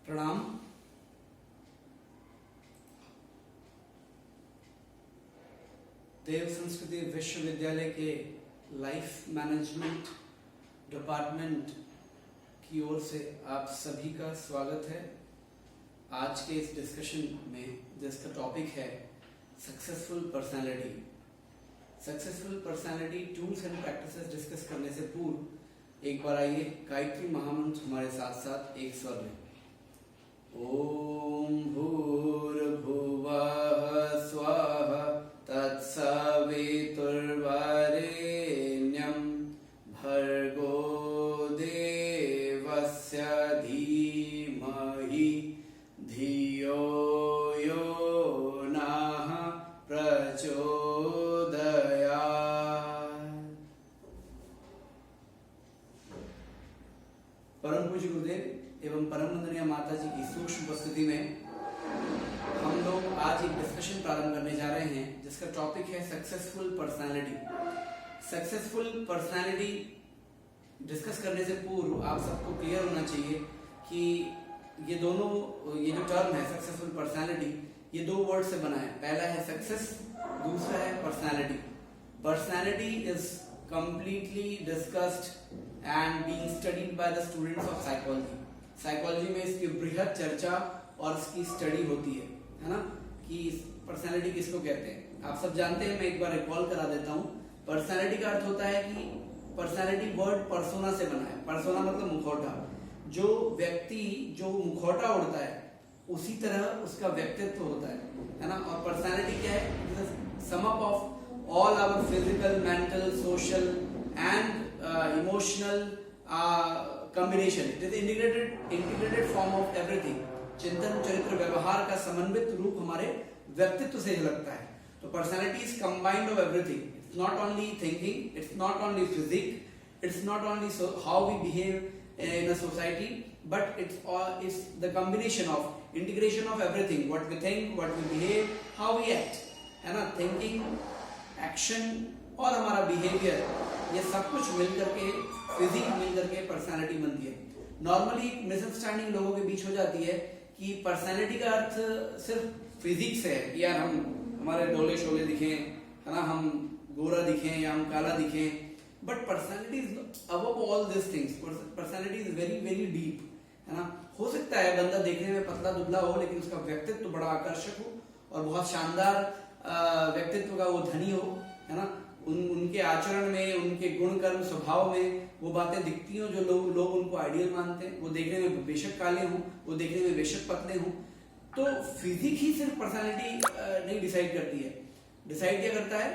प्रणाम। देव संस्कृति विश्वविद्यालय के लाइफ मैनेजमेंट डिपार्टमेंट की ओर से आप सभी का स्वागत है। आज के इस डिस्कशन में जिसका टॉपिक है successful personality. Successful personality tools and practices discuss करने से पूर्व एक बार आइए गायत्री महामंत्र हमारे साथ साथ एक स्वर में। ओम भूर्भुवः स्वः तत्सवितुर्वरेण्यं भर्गो देवस्य धीमहि धियो यो नः प्रचोदयात्। परम पूज्य गुरुदेव एवं परम वंदनीय माता जी की सूक्ष्म उपस्थिति में हम लोग आज एक डिस्कशन प्रारंभ करने जा रहे हैं जिसका टॉपिक है successful personality. Successful personality discuss करने से पूर्व आप सबको क्लियर होना चाहिए कि ये जो टर्म है सक्सेसफुल पर्सनालिटी, ये दो वर्ड से बना है। पहला है सक्सेस, दूसरा है personality. Personality is completely discussed and being studied by the students of psychology. Psychology में इसकी बृहद चर्चा और इसकी स्टडी होती है ना, कि पर्सनालिटी किसको कहते हैं। आप सब जानते हैं, मैं एक बार रिकॉल करा देता हूँ। पर्सनालिटी का अर्थ होता है कि पर्सनालिटी वर्ड पर्सोना से बना है। पर्सोना मतलब मुखौटा। जो व्यक्ति जो मुखौटा उड़ता है उसी तरह उसका व्यक्तित्व होता है ना। और पर्सनालिटी क्या है? Sum up of all our physical, mental, social and emotional combination. It is integrated form of everything. चिंतन, चरित्र, व्यवहार का समन्वित रूप हमारे व्यक्तित्व से झलकता है। तो personality is combined of everything. It's not only thinking, it's not only physique, it's not only how we behave in a society, but it's the combination of integration of everything. What we think, what we behave, how we act, है ना। Thinking, action और हमारा behaviour, ये सब कुछ मिलकर के physique मिलकर के पर्सनालिटी बनती है। नॉर्मली मिसअंडरस्टैंडिंग लोगों के बीच हो जाती है कि पर्सनालिटी का अर्थ सिर्फ फिजिक से है कि यार हमारे डोले शोले दिखें, है ना, हम गोरा दिखें या हम काला दिखें। But personality is above all this things. Personality is very very deep, है ना। हो सकता है बंदा देखने में पतला दुबला हो लेकिन उसका व्यक्तित्व बड़ा आकर्षक हो और बहुत शानदार व्यक्तित्व का वो धनी हो, है ना। उनके आचरण में, उनके गुण कर्म स्वभाव में वो बातें दिखती हो जो लोग उनको आइडियल मानते हैं। वो देखने में बेशक काले हों, वो देखने में बेशक पतले हों। तो फिजिक ही सिर्फ पर्सनालिटी नहीं डिसाइड करती है। डिसाइड क्या करता है?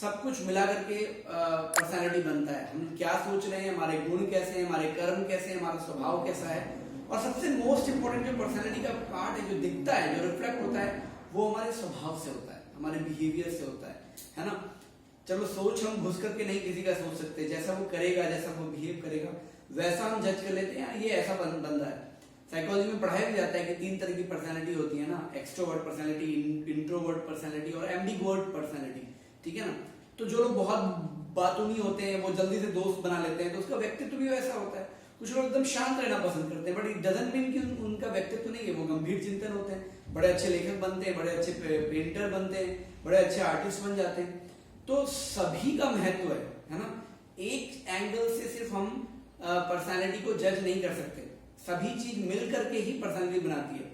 सब कुछ मिला करके पर्सनालिटी बनता है। हम क्या सोच रहे हैं, हमारे गुण कैसे हैं, हमारे कर्म कैसे हैं, हमारा स्वभाव कैसा है। और सबसे मोस्ट इंपॉर्टेंट जो पर्सनालिटी का पार्ट है, जो दिखता है, जो रिफ्लेक्ट होता है, वो हमारे स्वभाव से होता है, हमारे बिहेवियर से होता है ना। चलो सोच हम घुस करके नहीं किसी का सोच सकते। जैसा वो करेगा, जैसा वो बिहेव करेगा, वैसा हम जज कर लेते हैं, ये ऐसा बंदा है। साइकोलॉजी में पढ़ाया भी जाता है कि 3 तरह की पर्सनालिटी होती है ना, एक्सट्रोवर्ट पर्सनालिटी, इंट्रोवर्ट पर्सनालिटी और एम्बिवर्ट पर्सनालिटी, ठीक है ना। तो जो लोग बहुत बातूनी होते हैं, वो जल्दी से दोस्त बना लेते हैं, तो उसका व्यक्तित्व भी वैसा होता है। कुछ लोग एकदम शांत रहना पसंद करते हैं, बट इट डजंट मीन कि उनका व्यक्तित्व नहीं है। वो गंभीर चिंतन होते हैं, बड़े अच्छे लेखक बनते हैं, बड़े अच्छे पेंटर बनते हैं, बड़े अच्छे आर्टिस्ट बन जाते हैं। तो सभी का महत्व है ना। एक एंगल से सिर्फ हम पर्सनालिटी को जज नहीं कर सकते। सभी चीज मिल करके ही पर्सनालिटी बनाती है।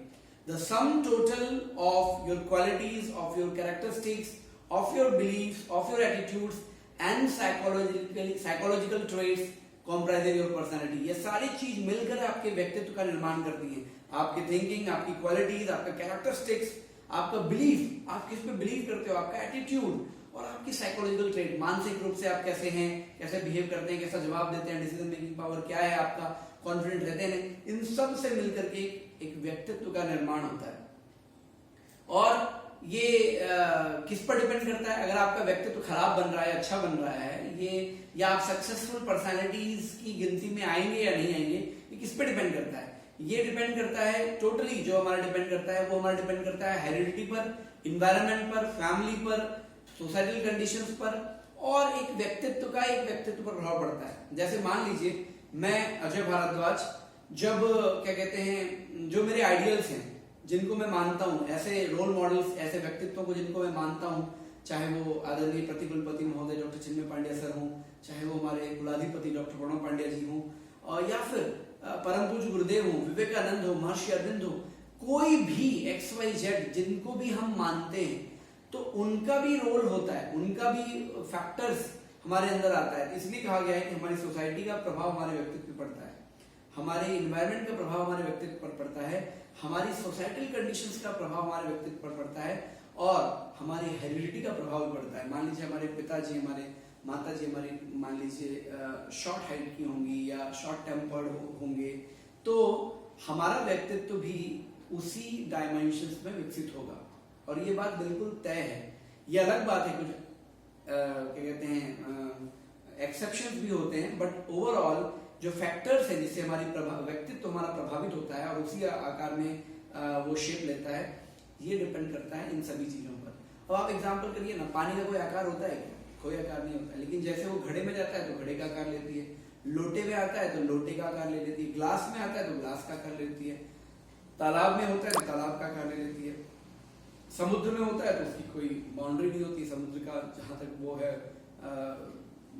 The sum total of your qualities, of your characteristics, of your beliefs, of your attitudes and psychological traits comprise your personality. ये सारी चीज मिलकर आपके व्यक्तित्व का निर्माण करती है। आपकी थिंकिंग, आपकी क्वालिटीज, आपका कैरेक्टरिस्टिक्स, आपका बिलीफ, आप किस पे बिलीव करते हो, आपका एटीट्यूड और आपकी साइकोलॉजिकल ट्रेट, मानसिक रूप से आप कैसे हैं, कैसे बिहेव करते हैं, कैसा जवाब देते हैं, डिसीजन मेकिंग पावर क्या है आपका, कॉन्फिडेंट रहते हैं, इन सब से मिलकर के एक व्यक्तित्व का निर्माण होता है। और ये किस पर डिपेंड करता है? अगर आपका व्यक्तित्व खराब बन रहा है, अच्छा बन रहा है, ये या आप सक्सेसफुल पर्सनालिटीज की गिनती में आएंगे या नहीं आएंगे, ये किस पे डिपेंड करता है? ये डिपेंड करता है टोटली, जो हमारा डिपेंड करता है वो हमारा डिपेंड करता है हेरिडिटी पर, इन्वायरमेंट पर, फैमिली पर, सोसाइटल कंडीशंस पर और एक व्यक्तित्व पर प्रभाव पड़ता है। जैसे मान लीजिए मैं अजय भारद्वाज जब क्या कहते हैं जो मेरे आइडियल्स हैं, जिनको मैं मानता हूँ, ऐसे रोल मॉडल्स, ऐसे व्यक्तित्वों को जिनको मैं मानता हूँ, चाहे वो आदरणीय प्रतिकुलपति महोदय डॉक्टर चिन्मय पांड्या सर हों, चाहे वो हमारे कुलाधिपति डॉक्टर प्रणव पांड्या जी हों, या फिर परम पूज्य गुरुदेव हों, विवेकानंद हो, महर्षि अरविंद हो, कोई भी XYZ जिनको भी हम मानते हैं, तो उनका भी रोल होता है, उनका भी फैक्टर्स हमारे अंदर आता है। इसलिए कहा गया है कि हमारी सोसाइटी का प्रभाव हमारे व्यक्तित्व पर पड़ता है, हमारे इन्वायरमेंट का प्रभाव हमारे व्यक्तित्व पर पड़ता है, हमारी सोसाइटल कंडीशंस का प्रभाव हमारे व्यक्तित्व पर पड़ता है, और हमारी हेरिडिटी का प्रभाव भी पड़ता है। मान लीजिए हमारे पिताजी, हमारे माताजी हमारी मान लीजिए शॉर्ट हाइट की होंगी या शॉर्ट टेम्पर्ड होंगे, तो हमारा व्यक्तित्व भी उसी डायमेंशंस में विकसित होगा। और ये बात बिल्कुल तय है। ये अलग बात है, कुछ क्या कहते हैं एक्सेप्शंस भी होते हैं, बट ओवरऑल जो फैक्टर्स है जिससे हमारी व्यक्तित्व हमारा प्रभावित होता है और उसी आकार में वो शेप लेता है, ये डिपेंड करता है इन सभी चीजों पर। अब आप एग्जांपल करिए ना, पानी का कोई आकार होता है क्या? कोई आकार नहीं होता है, लेकिन जैसे वो घड़े में जाता है तो घड़े का आकार लेती है, लोटे में आता है तो लोटे का आकार ले लेती है, ग्लास में आता है तो ग्लास का आकार लेती है, तालाब में होता है तो तालाब का आकार ले लेती है, समुद्र में होता है तो उसकी कोई बाउंड्री नहीं होती, समुद्र का जहां तक वो है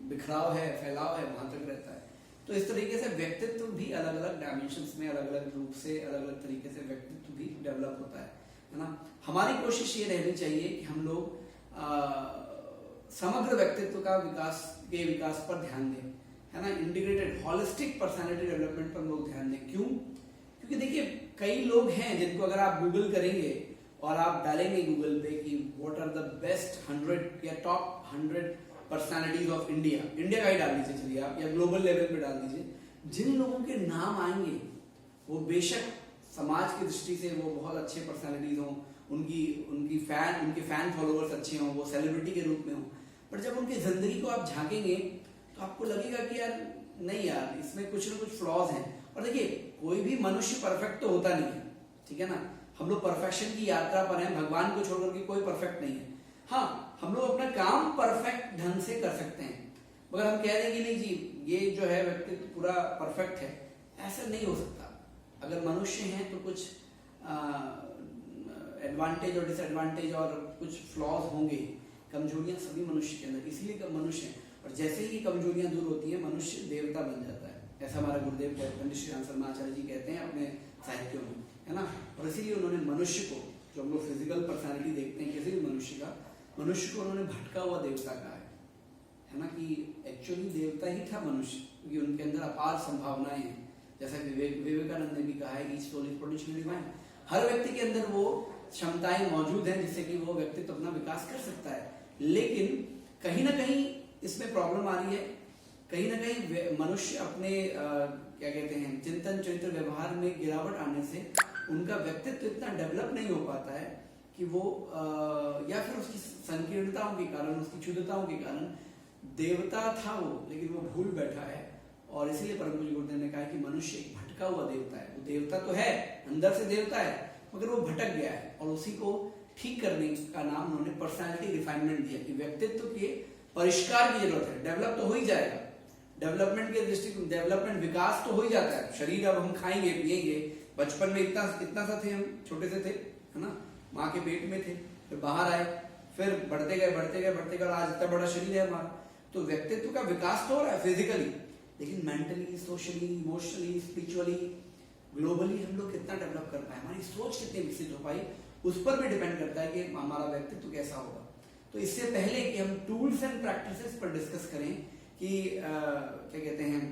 बिखराव है, फैलाव है, वहां तक रहता है। तो इस तरीके से व्यक्तित्व भी अलग अलग डायमेंशंस में, अलग अलग रूप से, अलग अलग तरीके से व्यक्तित्व भी डेवलप होता है ना। हमारी कोशिश ये रहनी चाहिए कि हम लोग समग्र व्यक्तित्व का विकास पर ध्यान दें, है ना। इंटीग्रेटेड हॉलिस्टिक पर्सनालिटी डेवलपमेंट पर लोग ध्यान दें। क्यों? क्योंकि देखिए कई लोग हैं जिनको अगर आप गूगल करेंगे और आप डालेंगे गूगल पे कि व्हाट आर द बेस्ट 100 या top 100 personalities of India, India का ही डाल दीजिए चलिए आप, या ग्लोबल लेवल पे डाल दीजिए, जिन लोगों के नाम आएंगे वो बेशक समाज की दृष्टि से वो बहुत अच्छे पर्सनालिटीज हों, उनके फैन फॉलोअर्स अच्छे हों, वो सेलिब्रिटी के रूप में हों, पर जब उनकी जिंदगी को आप झांकेंगे तो आपको लगेगा कि यार नहीं यार, इसमें कुछ ना कुछ फ्लॉज हैं। और देखिए कोई भी मनुष्य परफेक्ट तो होता नहीं है, ठीक है ना। हम लोग परफेक्शन की यात्रा पर हैं, भगवान को छोड़कर के कोई परफेक्ट नहीं है। हाँ, हम लोग अपना काम परफेक्ट ढंग से कर सकते हैं, मगर हम कह देंगे नहीं जी ये जो है व्यक्तित्व पूरा परफेक्ट है, ऐसा नहीं हो सकता। अगर मनुष्य हैं तो कुछ एडवांटेज और डिसएडवांटेज और कुछ फ्लॉज होंगे, कमजोरियां सभी मनुष्य के अंदर, इसलिए मनुष्य हैं। और जैसे ही कमजोरियां दूर होती हैं मनुष्य देवता बन जाता है, ऐसा हमारा गुरुदेव पंडित श्री राम शर्माचार्य जी कहते हैं अपने साहित्यों में, है ना। और इसीलिए उन्होंने मनुष्य को, जो हम लोग फिजिकल पर्सनालिटी देखते हैं किसी भी मनुष्य को उन्होंने भटका हुआ देवता कहा है ना, कि एक्चुअली देवता ही था मनुष्य, क्योंकि उनके अंदर अपार संभावनाएं हैं। जैसा कि विवेकानंद ने भी कहा है कि each soul is potentially divine, हर व्यक्ति के अंदर वो क्षमताएं मौजूद हैं जिससे कि वो व्यक्तित्व अपना विकास कर सकता है। लेकिन कहीं ना कहीं इसमें प्रॉब्लम आ रही है, कहीं ना कहीं मनुष्य अपने क्या कहते हैं चिंतन चरित्र व्यवहार में गिरावट आने से उनका व्यक्तित्व इतना डेवलप नहीं हो पाता है कि वो या फिर उसकी संकीर्णताओं के कारण, उसकी क्षुद्रताओं के कारण देवता था वो, लेकिन वो भूल बैठा है। और इसीलिए परम पूज्य गुरुदेव ने कहा कि मनुष्य एक भटका हुआ देवता है। वो देवता तो है, अंदर से देवता है, मगर वो भटक गया है, और उसी को ठीक करने का नाम उन्होंने पर्सनालिटी रिफाइनमेंट दिया कि व्यक्तित्व के परिष्कार की जरूरत है। डेवलप तो हो ही जाएगा, डेवलपमेंट के दृष्टि, डेवलपमेंट विकास तो हो ही जाता है। शरीर अब हम खाएंगे पिएंगे, बचपन में इतना सा थे, हम छोटे से थे, है ना, माँ के पेट में थे, फिर बाहर आए, फिर बढ़ते गए, आज इतना बड़ा शरीर है हमारा। तो व्यक्तित्व का विकास तो हो रहा है फिजिकली, लेकिन mentally, socially, emotionally, spiritually, globally हम लोग कितना डेवलप कर पाए, हमारी सोच कितनी विकसित हो पाई, उस पर भी डिपेंड करता है कि हमारा व्यक्तित्व कैसा होगा। तो इससे पहले कि हम टूल्स एंड प्रैक्टिसेस पर डिस्कस करें कि क्या कहते हैं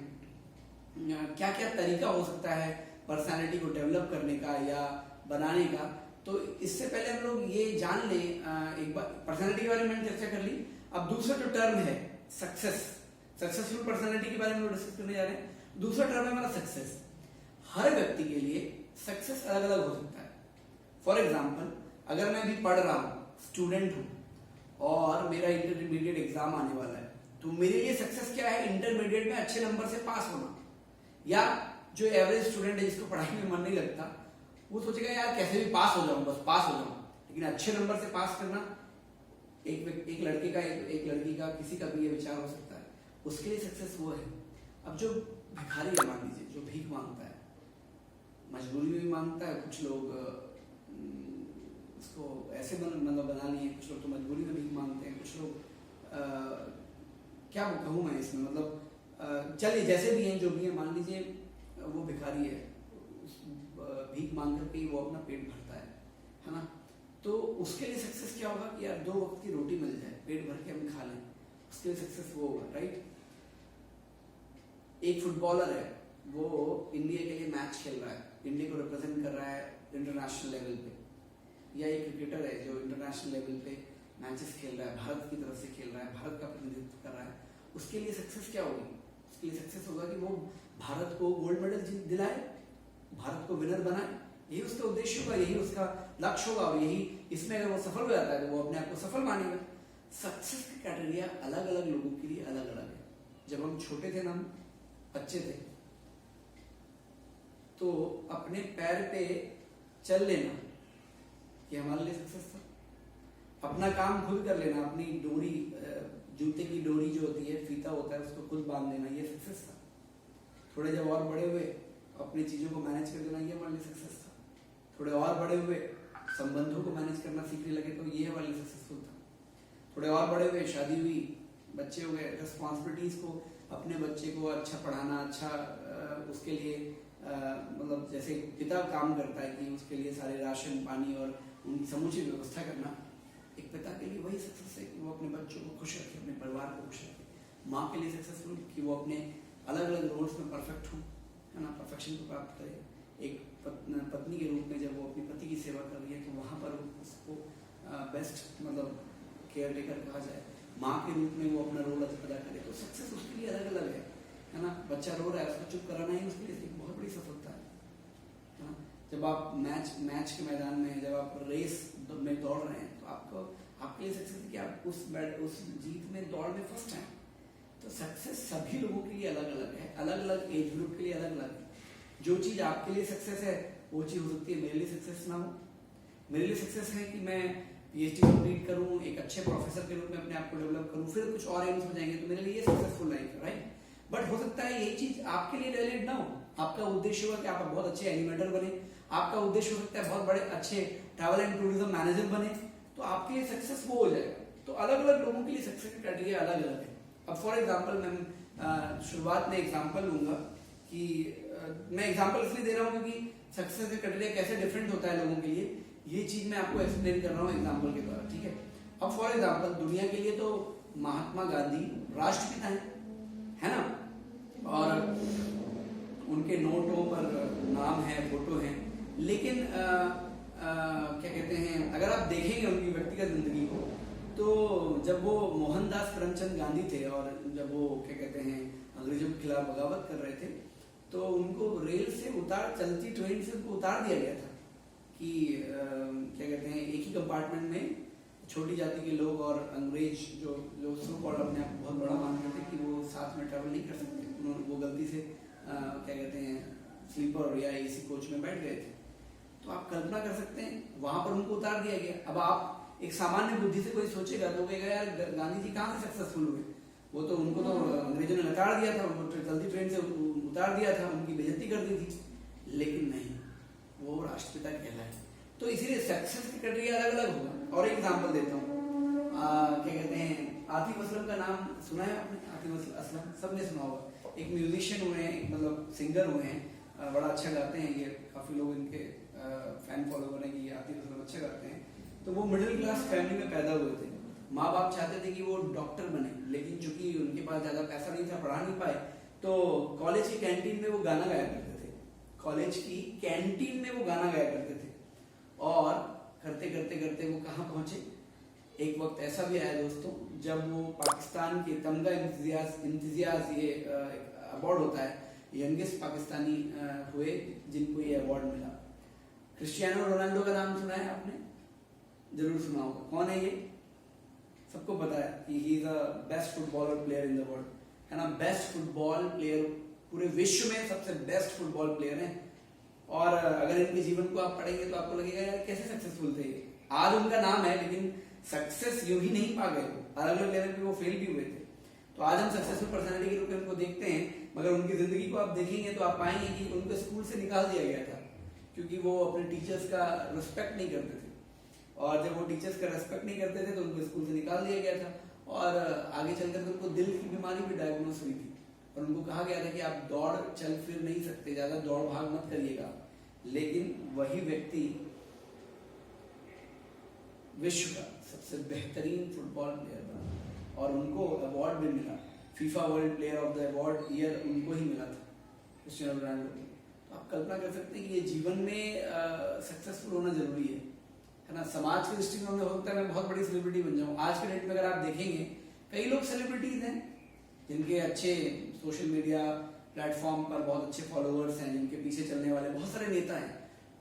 क्या क्या तरीका हो सकता है पर्सनालिटी को डेवलप करने का या बनाने का, तो इससे पहले हम लोग ये जान लें, एक बार पर्सनालिटी के बारे में चर्चा कर ली। अब दूसरा जो टर्म है सक्सेसफुल पर्सनालिटी के बारे में डिस्कस करने जा रहे हैं। दूसरा टर्म है हमारा सक्सेस। हर व्यक्ति के लिए सक्सेस अलग अलग हो सकता है। फॉर एग्जाम्पल, अगर मैं अभी पढ़ रहा हूँ, स्टूडेंट हूँ, और मेरा इंटरमीडिएट एग्जाम आने वाला है, तो मेरे लिए सक्सेस क्या है? इंटरमीडिएट में अच्छे नंबर से पास होना। या जो एवरेज स्टूडेंट है जिसको पढ़ाई में मन नहीं लगता, वो सोचेगा यार कैसे भी पास हो जाऊं, बस पास हो जाऊं। लेकिन अच्छे नंबर से पास करना एक लड़के का, एक लड़की का, किसी का भी ये विचार हो सकता है, उसके लिए सक्सेस वो है। अब जो भिखारी है, मान लीजिए, जो भीख मांगता है, मजबूरी में भी मांगता है, कुछ लोग इसको ऐसे मतलब बना लिए, कुछ लोग तो मजबूरी में भी मांगते हैं, कुछ लोग क्या कहूँ मैं इसमें, मतलब चलिए जैसे भी हैं जो भी हैं, मान लीजिए वो भिखारी है, भीख मांग करके वो अपना पेट भरता है ना, तो उसके लिए सक्सेस क्या होगा कि यार 2 वक्त की रोटी मिल जाए, पेट भर के हम खा लें, उसके लिए सक्सेस वो होगा, राइट। एक फुटबॉलर है, वो इंडिया के लिए मैच खेल रहा है, इंडिया को रिप्रेजेंट कर रहा है इंटरनेशनल लेवल पे, या एक क्रिकेटर है जो इंटरनेशनल लेवल पे मैचेस खेल रहा है, भारत की तरफ से खेल रहा है, भारत का प्रतिनिधित्व कर रहा है, उसके लिए सक्सेस क्या होगी? उसके लिए सक्सेस होगा कि वो भारत को गोल्ड मेडल दिलाए, भारत को विनर बनाए, यही उसका उद्देश्य होगा, यही उसका लक्ष्य होगा, और यही इसमें अगर वो सफल हो जाता है तो वो अपने आप को सफल मानेगा। सक्सेस की कैटेगरिया अलग अलग लोगों के लिए अलग अलग है। जब हम छोटे थे ना, हम बच्चे थे, तो अपने पैर पे चल लेना ये हमारे लिए सक्सेस था। अपना काम खुद कर लेना, अपनी डोरी, जूते की डोरी जो होती है, फीता होता है, उसको खुद बांध देना, ये सक्सेस था। थोड़े जब और बड़े हुए, अपनी चीजों को मैनेज कर देना, ये हमारे लिए सक्सेस था। थोड़े और बड़े हुए, संबंधों को मैनेज करना सीखने लगे, तो ये हमारे लिए सक्सेसफुल था। थोड़े और बड़े हुए, शादी हुई, बच्चे हो गए, रिस्पॉन्सिबिलिटीज को, अपने बच्चे को अच्छा पढ़ाना, अच्छा उसके लिए मतलब जैसे पिता काम करता है कि उसके लिए सारे राशन पानी और उनकी समूची व्यवस्था करना, एक पिता के लिए वही सक्सेस है कि वो अपने बच्चों को खुश रखे, अपने परिवार को खुश रखे। माँ के लिए सक्सेसफुल कि वो अपने अलग अलग रोल्स में परफेक्ट हो, है ना, परफेक्शन को प्राप्त करे। एक पत्नी के रूप में जब वो अपने पति की सेवा कर रही है, तो वहाँ पर उसको बेस्ट मतलब केयर टेकर कहा जाए। माँ के रूप में वो अपना रोल अदा करे, तो सक्सेस उसके लिए अलग अलग है ना। बच्चा रो रहा है, उसको चुप कराना ही उसके लिए एक बहुत बड़ी सफलता है ना। जब आप मैच के मैदान में, जब आप रेस में दौड़ रहे हैं, तो आपके लिए सक्सेस है कि आप उस जीत में, दौड़ में फर्स्ट हैं। तो सक्सेस सभी लोगों के लिए अलग अलग है, अलग अलग एज ग्रुप के लिए अलग अलग है। जो चीज आपके लिए सक्सेस है, वो चीज हो सकती है मेरे लिए सक्सेस ना हो। मेरे लिए सक्सेस है कि मैं PhD कंप्लीट करूं, एक अच्छे प्रोफेसर के रूप में अपने आप को डेवलप करूं, फिर कुछ और एम्स हो जाएंगे, तो मेरे लिए ये सक्सेसफुल लाइफ है, राइट। बट हो सकता है यही चीज आपके लिए रिलेटेड ना हो। आपका उद्देश्य होगा कि आप बहुत अच्छे एनिमेटर बने, आपका उद्देश्य हो सकता है बहुत बड़े अच्छे ट्रैवल एंड टूरिज्म मैनेजर बने, तो आपके लिए सक्सेस वो हो जाएगा। तो अलग अलग लोगों के लिए सक्सेस की क्राइटेरिया अलग अलग है। अब फॉर एग्जाम्पल मैं शुरुआत में एग्जाम्पल लूंगा कि मैं एग्जाम्पल इसलिए दे रहा हूँ क्योंकि सक्सेस का क्राइटेरिया कैसे डिफरेंट होता है लोगों के लिए, ये चीज मैं आपको एक्सप्लेन कर रहा हूँ एग्जाम्पल के द्वारा, ठीक है। अब फॉर एग्जाम्पल दुनिया के लिए तो महात्मा गांधी राष्ट्रपिता है ना, और उनके नोटों पर नाम है, फोटो है, लेकिन क्या कहते हैं, अगर आप देखेंगे उनकी व्यक्तिगत जिंदगी को, तो जब वो मोहनदास करमचंद गांधी थे और जब वो क्या कहते हैं अंग्रेजों के खिलाफ बगावत कर रहे थे, तो उनको रेल से चलती ट्रेन से उनको उतार दिया गया था कि क्या कहते हैं, एक ही कंपार्टमेंट में छोटी जाति के लोग और अंग्रेज जो सो कॉल्ड अपने आप को बहुत बड़ा मानते थे कि वो साथ में ट्रैवल नहीं कर सकते। उन्होंने वो गलती से क्या कहते हैं स्लीपर या AC कोच में बैठ गए थे। तो आप कल्पना कर सकते हैं, वहां पर उनको उतार दिया गया। अब आप एक सामान्य बुद्धि से कोई सोचेगा तो कहेगा यार गांधी जी कहाँ से सक्सेसफुल हुए, वो तो उनको तो अंग्रेजों ने नकार दिया था, उनको चलती ट्रेन से उतार दिया था, उनकी बेइज्जती कर दी थी। लेकिन नहीं, वो राष्ट्रपिता कहलाए। तो इसीलिए सक्सेस की क्राइटेरिया अलग अलग होगा। और एक एग्जांपल देता हूँ, क्या कहते हैं, आतिफ असलम का नाम सुना है आपने? आतिफ असलम सबने सुना होगा। एक म्यूजिशियन हुए हैं, मतलब सिंगर हुए हैं, बड़ा अच्छा गाते हैं ये, काफी लोग इनके फैन फॉलोवर हैं कि आतिफ असलम अच्छा गाते हैं। तो वो मिडिल क्लास फैमिली में पैदा हुए थे। माँ बाप चाहते थे कि वो डॉक्टर बने, लेकिन चूंकि उनके पास ज्यादा पैसा नहीं था, पढ़ा नहीं पाए, तो कॉलेज की कैंटीन में वो गाना गाया करते थे। कॉलेज की कैंटीन में वो गाना गाया करते थे, और करते करते करते वो कहाँ पहुंचे। एक वक्त ऐसा भी आया दोस्तों, जब वो पाकिस्तान के तमगा इम्तियाज ये अवार्ड होता है, यंगेस्ट पाकिस्तानी हुए जिनको ये अवार्ड मिला। क्रिस्टियानो रोनाल्डो का नाम सुना है आपने? जरूर सुना होगा। कौन है ये? सबको पता है कि he is the best footballer player in the world, है ना। बेस्ट फुटबॉल प्लेयर, पूरे विश्व में सबसे बेस्ट फुटबॉल प्लेयर है। और अगर इनके जीवन को आप पढ़ेंगे तो आपको लगेगा यार कैसे सक्सेसफुल थे। आज उनका नाम है, लेकिन सक्सेस यूं ही नहीं पा गए, अलग अलग लेवल पे वो फेल भी हुए थे। तो आज हम सक्सेसफुल पर्सनालिटी के रूप में उनको देखते हैं, मगर उनकी जिंदगी को आप देखेंगे तो आप पाएंगे कि उनको स्कूल से निकाल दिया गया था। क्योंकि वो अपने टीचर्स का रिस्पेक्ट नहीं करते थे, और जब वो टीचर्स का रेस्पेक्ट नहीं करते थे तो उनको स्कूल से निकाल दिया गया था, और आगे चलकर उनको दिल की बीमारी भी डायग्नोस हुई थी, और उनको कहा गया था कि आप दौड़ चल फिर नहीं सकते, ज्यादा दौड़ भाग मत करिएगा। लेकिन वही व्यक्ति विश्व का सबसे बेहतरीन फुटबॉल प्लेयर बना और उनको अवार्ड भी मिला, FIFA world player of the award year उनको ही मिला था, क्रिस्टियानो रोनाल्डो को। तो आप कल्पना कर सकते हैं कि ये जीवन में सक्सेसफुल होना जरूरी है ना। समाज के दृष्टिकोण में हो सकता है मैं बहुत बड़ी सेलिब्रिटी बन जाऊं। आज के डेट में अगर आप देखेंगे कई लोग सेलिब्रिटीज हैं जिनके अच्छे सोशल मीडिया प्लेटफॉर्म पर बहुत अच्छे फॉलोअर्स हैं, जिनके पीछे चलने वाले बहुत सारे नेता हैं,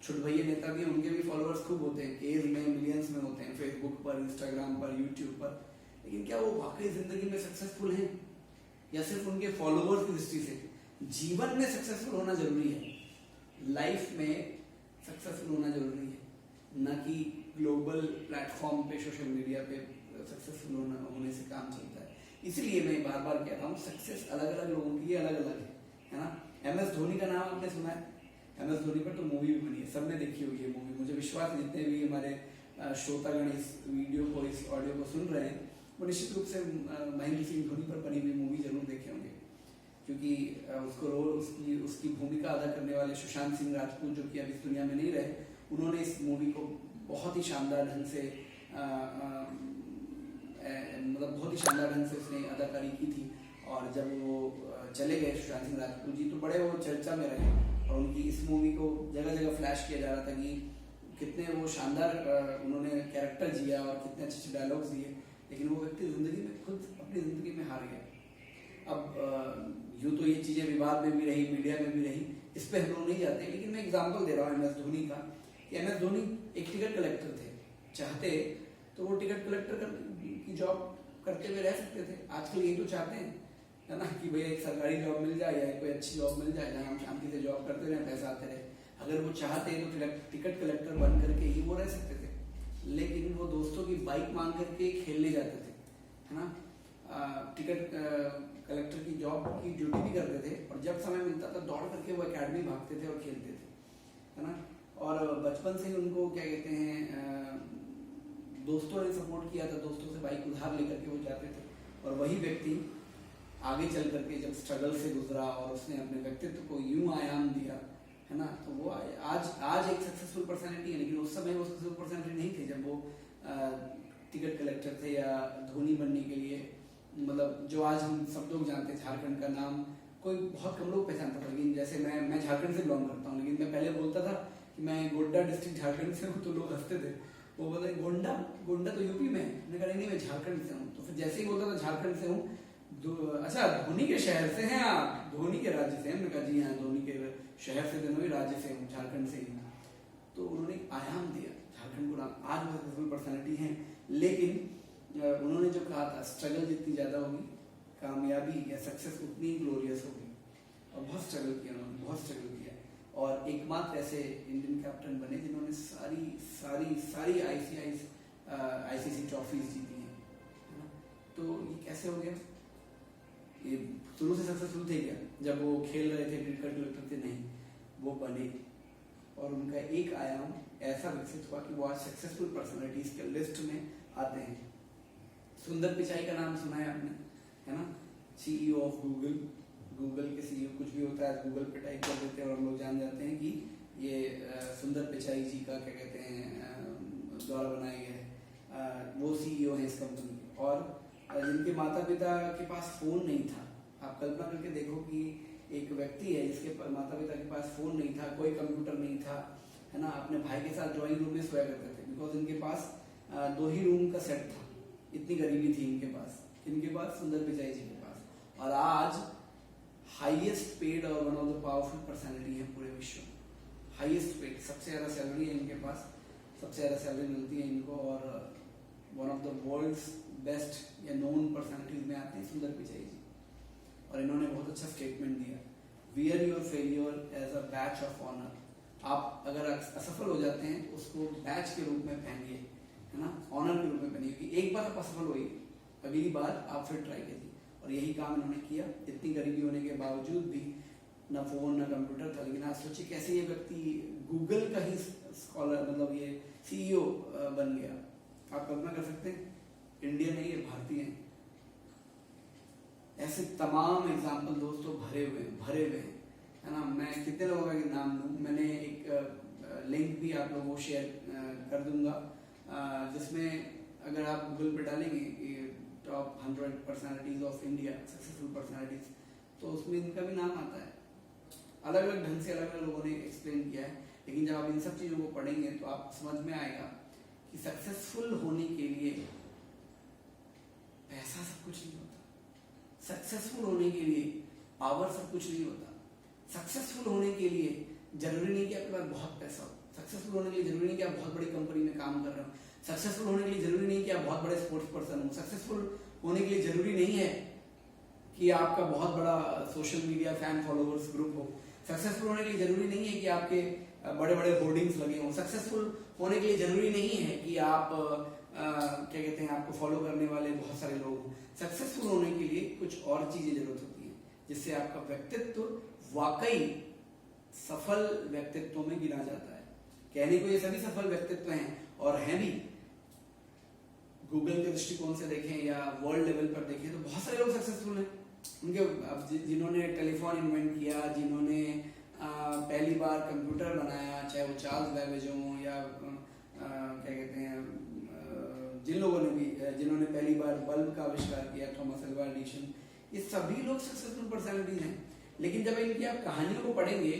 छोटे भैया नेता भी, उनके भी फॉलोअर्स खूब होते हैं, केज में मिलियंस में होते हैं, फेसबुक पर, इंस्टाग्राम पर, यूट्यूब पर। लेकिन क्या वो वाकई जिंदगी में सक्सेसफुल हैं, या सिर्फ उनके फॉलोअर्स की दृष्टि से? जीवन में सक्सेसफुल होना जरूरी है, लाइफ में सक्सेसफुल होना जरूरी है, न कि ग्लोबल प्लेटफॉर्म पे सोशल मीडिया पे सक्सेसफुल होने से काम चलता है। इसलिए मैं बार बार कहता हूँ सक्सेस अलग अलग लोगों के लिए अलग अलग है ना। MS धोनी का नाम आपने सुना है? MS धोनी पर तो मूवी भी बनी है, सबने देखी होगी ये मूवी। मुझे विश्वास है जितने भी हमारे श्रोतागण इस वीडियो को, इस ऑडियो को सुन रहे हैं, वो निश्चित रूप से महेंद्र सिंह धोनी पर बनी हुई मूवी जरूर देखे होंगे, क्योंकि उसको रोल उसकी भूमिका अदा करने वाले सुशांत सिंह राजपूत, जो कि अब इस दुनिया में नहीं रहे, उन्होंने इस मूवी को बहुत ही शानदार ढंग से मतलब बहुत ही शानदार ढंग से उसने अदाकारी की थी। और जब वो चले गए सुशांत सिंह राजपूत जी, तो बड़े वो चर्चा में रहे, और उनकी इस मूवी को जगह जगह फ्लैश किया जा रहा था कि कितने वो शानदार उन्होंने कैरेक्टर जिया और कितने अच्छे अच्छे डायलॉग्स दिए, लेकिन वो व्यक्ति जिंदगी में खुद अपनी जिंदगी में हार गया। अब यूँ तो ये चीज़ें विवाद में भी रही, मीडिया में भी रही, इस पर हम लोग नहीं जाते, लेकिन मैं एग्जाम्पल दे रहा हूँ MS धोनी का कि MS धोनी एक टिकट कलेक्टर थे, चाहते तो वो टिकट कलेक्टर की जॉब करते हुए रह सकते थे। आजकल यही तो चाहते हैं, है ना, कि भैया एक सरकारी जॉब मिल जाए या कोई अच्छी जॉब मिल जाए जहाँ हम शांति से जॉब करते रहे, पैसा आते रहे। अगर वो चाहते तो टिकट कलेक्टर बन करके ही वो रह सकते थे, लेकिन वो दोस्तों की बाइक मांग करके खेलने जाते थे, है ना। टिकट कलेक्टर की जॉब की ड्यूटी भी करते थे, और जब समय मिलता था दौड़ करके वो एकेडमी भागते थे और खेलते थे, है ना। और बचपन से ही उनको क्या कहते हैं, दोस्तों ने सपोर्ट किया था, दोस्तों से बाइक उधार लेकर के वो जाते थे। और वही व्यक्ति आगे चल करके जब स्ट्रगल से गुजरा और उसने अपने व्यक्तित्व को यूं आयाम दिया, है ना, तो वो आज एक सक्सेसफुल पर्सनैलिटी है। लेकिन उस समय वो सक्सेसफुल पर्सनैलिटी नहीं थी जब वो टिकट कलेक्टर थे या धोनी बनने के लिए, मतलब जो आज हम सब लोग जानते हैं, झारखंड का नाम कोई बहुत कम लोग पहचानता था। लेकिन जैसे मैं झारखंड से बिलोंग करता हूँ, लेकिन मैं पहले बोलता था कि मैं गोड्डा डिस्ट्रिक्ट झारखंड से हूँ, तो लोग हंसते थे। वो बोलते गोंडा तो यूपी में है, मैंने कहा नहीं मैं झारखंड से हूँ। तो फिर जैसे ही बोलता था झारखंड से हूँ, अच्छा धोनी के शहर से हैं आप, धोनी के राज्य से हैं? मैंने कहा जी हाँ, धोनी के शहर से तो नहीं, राज्य से हूँ, झारखंड से ही। तो उन्होंने आयाम दिया झारखंड को नाम। आज वो सक्सेसफुल पर्सनैलिटी हैं, लेकिन उन्होंने जो कहा था स्ट्रगल जितनी ज़्यादा होगी, कामयाबी या सक्सेस उतनी ग्लोरियस होगी। और बहुत स्ट्रगल किया उन्होंने, बहुत स्ट्रगल किया, और एकमात्र ऐसे इंडियन कैप्टन बने जिन्होंने सारी सारी सारी ICC ट्रॉफीज जीती हैं, है ना। तो ये कैसे हो गया? ये शुरू से सक्सेसफुल थे क्या? जब वो खेल रहे थे, टिकट कलेक्टर थे? नहीं, वो बने, और उनका एक आयाम ऐसा विकसित हुआ कि वो आज सक्सेसफुल पर्सनालिटीज के लिस्ट में आते हैं। सुंदर पिचाई का नाम सुना है आपने, है ना, CEO ऑफ गूगल के CEO, कुछ भी होता है गूगल पे टाइप कर देते हैं और हम लोग जान जाते हैं कि ये सुंदर पिचाई जी का क्या कहते हैं द्वारा बनाया गया है। वो CEO है इस कंपनी के, और जिनके माता पिता के पास फ़ोन नहीं था। आप कल्पना करके देखो कि एक व्यक्ति है जिसके माता पिता के पास फ़ोन नहीं था, कोई कंप्यूटर नहीं था, है ना, अपने भाई के साथ ड्राइंग रूम में सोया करते थे, बिकॉज इनके पास 2 ही रूम का सेट था, इतनी गरीबी थी इनके पास। इनके पास सुंदर पिचाई जी के पास, और आज हाईएस्ट पेड और one of the powerful personality है पूरे विश्व में। हाईएस्ट पेड, सबसे ज़्यादा सैलरी है इनके पास, सबसे ज़्यादा सैलरी मिलती है इनको, और one of the world's best या नोन पर्सनैलिटीज में आते हैं सुंदर पिचाई जी। और इन्होंने बहुत अच्छा स्टेटमेंट दिया, wear your failure as a badge of honour. आप अगर असफल हो जाते हैं तो उसको बैच के रूप में पहनिए, है ना, ऑनर के रूप में पहनिए, कि एक बार आप असफल हुई, अगली बार आप फिर ट्राई कीजिए। और यही काम इन्होंने किया। इतनी गरीबी होने के बावजूद भी ना फोन ना कंप्यूटर था, लेकिन आज सोचिए कैसे ये व्यक्ति गूगल का ही स्कॉलर, मतलब ये सीईओ बन गया। आप कल्पना कर सकते हैं, इंडियन है, ये भारतीय है। ऐसे तमाम एग्जाम्पल दोस्तों भरे हुए हैं, है ना। मैं कितने लोगों का नाम लूँ, मैंने एक लिंक भी आप लोगों को शेयर कर दूंगा, जिसमें अगर आप गूगल पे डालेंगे top 100 personalities of India, successful personalities, तो उसमें इनका भी नाम आता है। अलग अलग ढंग से अलग अलग लोगों ने एक्सप्लेन किया है, लेकिन जब आप इन सब चीज़ों को पढ़ेंगे तो आप समझ में आएगा कि सक्सेसफुल होने के लिए पैसा सब कुछ नहीं होता, सक्सेसफुल होने के लिए पावर सब कुछ नहीं होता, सक्सेसफुल होने के लिए जरूरी नहीं कि आपके पास बहुत पैसा हो, सक्सेसफुल होने के लिए जरूरी नहीं कि आप बहुत बड़ी कंपनी में काम कर रहे हो, सक्सेसफुल होने के लिए जरूरी नहीं कि आप बहुत बड़े स्पोर्ट्स पर्सन हो, सक्सेसफुल होने के लिए जरूरी नहीं है कि आपका बहुत बड़ा social media fan followers group हो, सक्सेसफुल होने के लिए जरूरी नहीं है कि आपके बड़े बड़े होर्डिंग्स लगे हों, सक्सेसफुल होने के लिए जरूरी नहीं है कि आप क्या कहते हैं, आपको फॉलो करने वाले बहुत सारे लोग हों। सक्सेसफुल होने के लिए कुछ और चीजें जरूरत होती हैं, जिससे आपका व्यक्तित्व वाकई सफल व्यक्तित्व में गिना जाता है। कहने को ये सभी सफल व्यक्तित्व हैं और हैं भी, गूगल के दृष्टिकोण से देखें या वर्ल्ड लेवल पर देखें तो बहुत सारे लोग सक्सेसफुल हैं। उनके अब जिन्होंने टेलीफोन इन्वेंट किया, जिन्होंने पहली बार कंप्यूटर बनाया, चाहे वो चार्ल्स बैबेज हो या क्या कहते हैं, जिन लोगों ने भी, जिन्होंने पहली बार बल्ब का आविष्कार किया, थॉमस अल्वा एडिसन, ये सभी लोग सक्सेसफुल पर्सनालिटीज हैं। लेकिन जब इनकी आप कहानियों को पढ़ेंगे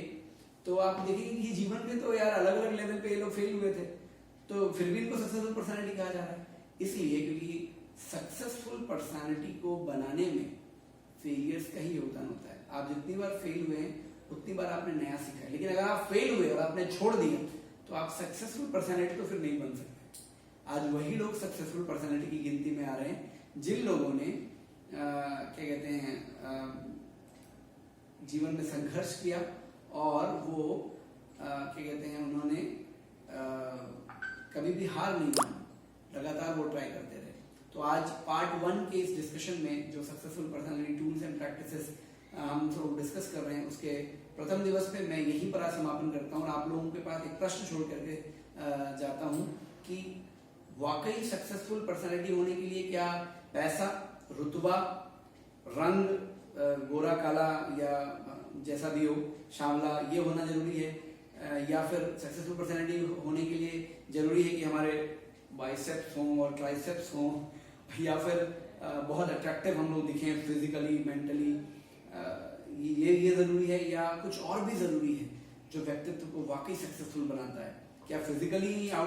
तो आप देखेंगे कि जीवन में तो यार अलग अलग लेवल पे ये लोग फेल हुए थे, तो फिर भी इनको सक्सेसफुल पर्सनालिटी कहा जा रहा है। इसलिए क्योंकि सक्सेसफुल पर्सनालिटी को बनाने में फेलियर्स का ही योगदान होता है। आप जितनी बार फेल हुए हैं उतनी बार आपने नया सीखा है, लेकिन अगर आप फेल हुए और आपने छोड़ दिया तो आप सक्सेसफुल पर्सनालिटी तो फिर नहीं बन सकते। आज वही लोग सक्सेसफुल पर्सनालिटी की गिनती में आ रहे हैं जिन लोगों ने क्या कहते हैं, जीवन में संघर्ष किया और वो क्या कहते हैं, उन्होंने कभी भी हार नहीं मानी, लगातार वो ट्राई करते रहे। तो आज पार्ट 1 के इस डिस्कशन में जो successful personality tools and practices हम सब डिस्कस कर रहे हैं, उसके प्रथम दिवस पे मैं यहीं पर समापन करता हूँ और आप लोगों के पास एक प्रश्न छोड़ करके जाता हूँ कि वाकई सक्सेसफुल पर्सनालिटी होने के लिए क्या पैसा, रुतबा, रंग, गोरा काला या जैसा भी हो, सांवला, ये होना जरूरी है, या फिर सक्सेसफुल पर्सनालिटी होने के लिए जरूरी है कि हमारे बाइसेप्स हों और ट्राइसेप्स हों, या फिर बहुत अट्रैक्टिव हम लोग दिखें फिजिकली, मेंटली, ये जरूरी है, या कुछ और भी जरूरी है जो व्यक्तित्व को वाकई सक्सेसफुल बनाता है? क्या फिजिकली